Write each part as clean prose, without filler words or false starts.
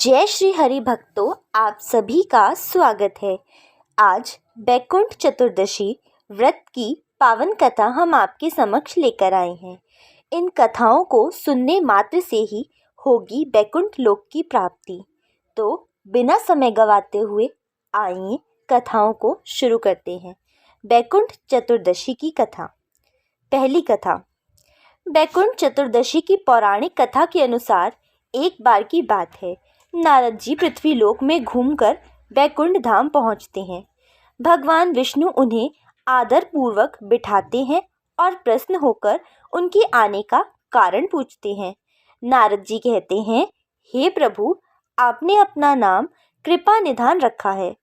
जय श्री हरि भक्तों, आप सभी का स्वागत है। आज बैकुंठ चतुर्दशी व्रत की पावन कथा हम आपके समक्ष लेकर आए हैं। इन कथाओं को सुनने मात्र से ही होगी बैकुंठ लोक की प्राप्ति। तो बिना समय गवाते हुए आइए कथाओं को शुरू करते हैं। बैकुंठ चतुर्दशी की कथा। पहली कथा। बैकुंठ चतुर्दशी की पौराणिक कथा के अनुसार एक बार की बात है, नारद जी पृथ्वी लोक में घूमकर बैकुंठ धाम पहुंचते हैं। भगवान विष्णु उन्हें आदर पूर्वक बिठाते हैं और प्रसन्न होकर उनके आने का कारण पूछते हैं। नारद जी कहते हैं, हे प्रभु, आपने अपना नाम कृपा निधान रखा है।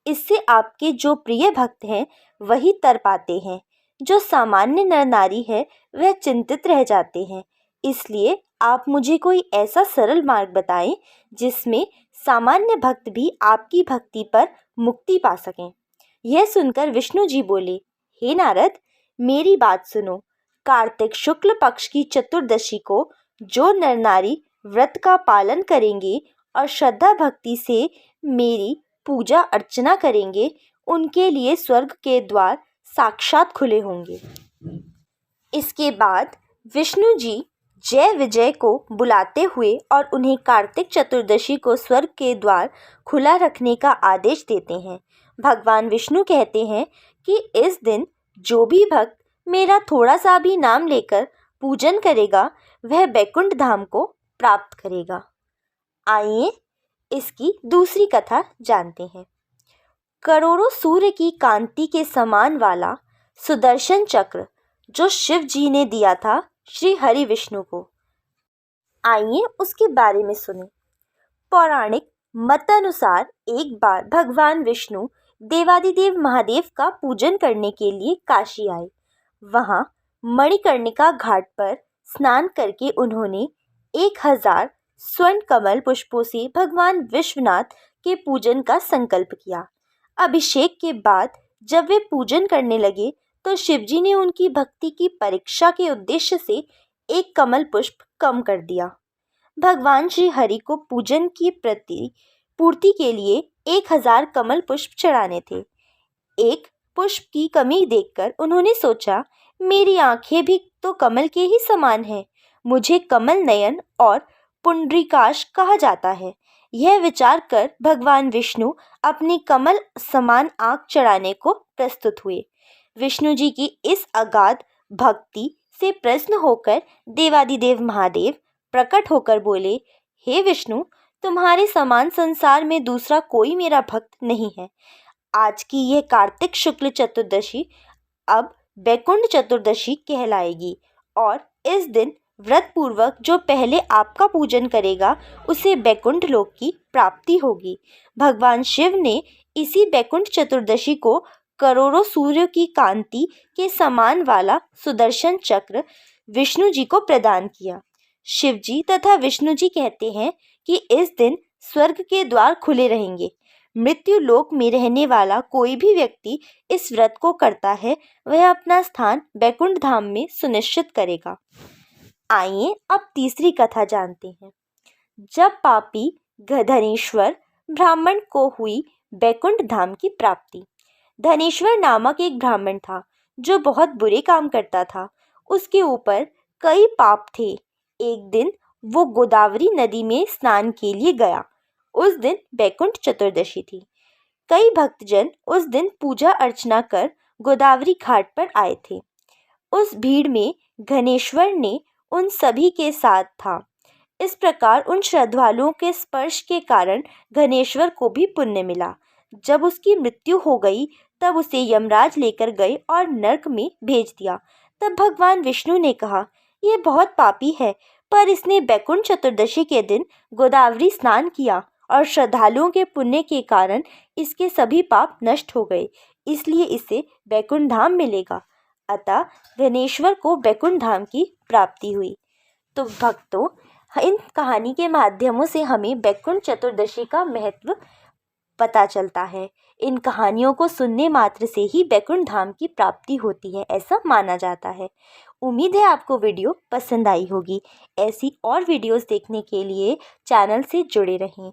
इससे आपके जो प्रिय भक्त हैं वही तर पाते हैं, जो सामान्य नर नारी है वह चिंतित रह जाते हैं। इसलिए आप मुझे कोई ऐसा सरल मार्ग बताएं जिसमें सामान्य भक्त भी आपकी भक्ति पर मुक्ति पा सकें। यह सुनकर विष्णु जी बोले, हे नारद, मेरी बात सुनो। कार्तिक शुक्ल पक्ष की चतुर्दशी को जो नर नारी व्रत का पालन करेंगे और श्रद्धा भक्ति से मेरी पूजा अर्चना करेंगे, उनके लिए स्वर्ग के द्वार साक्षात खुले होंगे। इसके बाद विष्णु जी जय विजय को बुलाते हुए और उन्हें कार्तिक चतुर्दशी को स्वर्ग के द्वार खुला रखने का आदेश देते हैं। भगवान विष्णु कहते हैं कि इस दिन जो भी भक्त मेरा थोड़ा सा भी नाम लेकर पूजन करेगा वह बैकुंठ धाम को प्राप्त करेगा। आइए इसकी दूसरी कथा जानते हैं। करोड़ों सूर्य की कांति के समान वाला सुदर्शन चक्र जो शिव जी ने दिया था श्री हरि विष्णु को, आइए उसके बारे में सुने। पौराणिक मत अनुसार एक बार भगवान विष्णु देवादिदेव महादेव का पूजन करने के लिए काशी आए। वहां मणिकर्णिका घाट पर स्नान करके उन्होंने 1000 स्वर्ण कमल पुष्पों से भगवान विश्वनाथ के पूजन का संकल्प किया। अभिषेक के बाद जब वे पूजन करने लगे तो शिवजी ने उनकी भक्ति की परीक्षा के उद्देश्य से एक कमल पुष्प कम कर दिया। भगवान श्री हरि को पूजन की पूर्ति के लिए 1000 कमल पुष्प चढ़ाने थे। एक पुष्प की कमी देखकर उन्होंने सोचा, मेरी आंखें भी तो कमल के ही समान हैं, मुझे कमल नयन और पुंडरीकाक्ष कहा जाता है। यह विचार कर भगवान विष्णु अपनी कमल समान आंख चढ़ाने को प्रस्तुत हुए। विष्णु जी की इस अगाध भक्ति से प्रसन्न होकर देवादिदेव महादेव प्रकट होकर बोले, हे विष्णु, तुम्हारे समान संसार में दूसरा कोई मेरा भक्त नहीं है। आज की यह कार्तिक शुक्ल चतुर्दशी अब बैकुंठ चतुर्दशी कहलाएगी और इस दिन व्रत पूर्वक जो पहले आपका पूजन करेगा उसे बैकुंठ लोक की प्राप्ति होगी। भगवान शिव ने इसी बैकुंठ चतुर्दशी को करोड़ों सूर्यों की कांति के समान वाला सुदर्शन चक्र विष्णु जी को प्रदान किया। शिव जी तथा विष्णु जी कहते हैं कि इस दिन स्वर्ग के द्वार खुले रहेंगे। मृत्यु लोक में रहने वाला कोई भी व्यक्ति इस व्रत को करता है वह अपना स्थान बैकुंठ धाम में सुनिश्चित करेगा। आइए अब तीसरी कथा जानते हैं। जब पापी धनेश्वर ब्राह्मण को हुई बैकुंठ धाम की प्राप्ति। धनेश्वर नामक एक ब्राह्मण था जो बहुत बुरे काम करता था। उसके ऊपर कई पाप थे। एक दिन वो गोदावरी नदी में स्नान के लिए गया। उस दिन बैकुंठ चतुर्दशी थी। कई भक्तजन उस दिन पूजा अर्चना कर गोदावरी घाट पर आए थे। उस भीड़ में धनेश्वर ने उन सभी के साथ था। इस प्रकार उन श्रद्धालुओं के स्पर्श के कारण धनेश्वर को भी पुण्य मिला। जब उसकी मृत्यु हो गई तब उसे यमराज लेकर गए और नरक में भेज दिया। तब भगवान विष्णु ने कहा, यह बहुत पापी है, पर इसने बैकुंठ चतुर्दशी के दिन गोदावरी स्नान किया और श्रद्धालुओं के पुण्य के कारण इसके सभी पाप नष्ट हो गए, इसलिए इसे बैकुंठ धाम मिलेगा। अतः धनेश्वर को बैकुंठ धाम की प्राप्ति हुई। तो भक्तों, इन कहानी के माध्यमों से हमें बैकुंठ चतुर्दशी का महत्व पता चलता है। इन कहानियों को सुनने मात्र से ही बैकुंठ धाम की प्राप्ति होती है, ऐसा माना जाता है। उम्मीद है आपको वीडियो पसंद आई होगी। ऐसी और वीडियोस देखने के लिए चैनल से जुड़े रहें।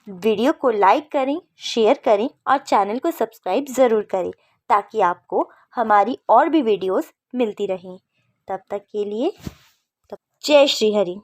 वीडियो को लाइक करें, शेयर करें और चैनल को सब्सक्राइब ज़रूर करें ताकि आपको हमारी और भी वीडियोस मिलती रहें। तब तक के लिए जय श्री हरि।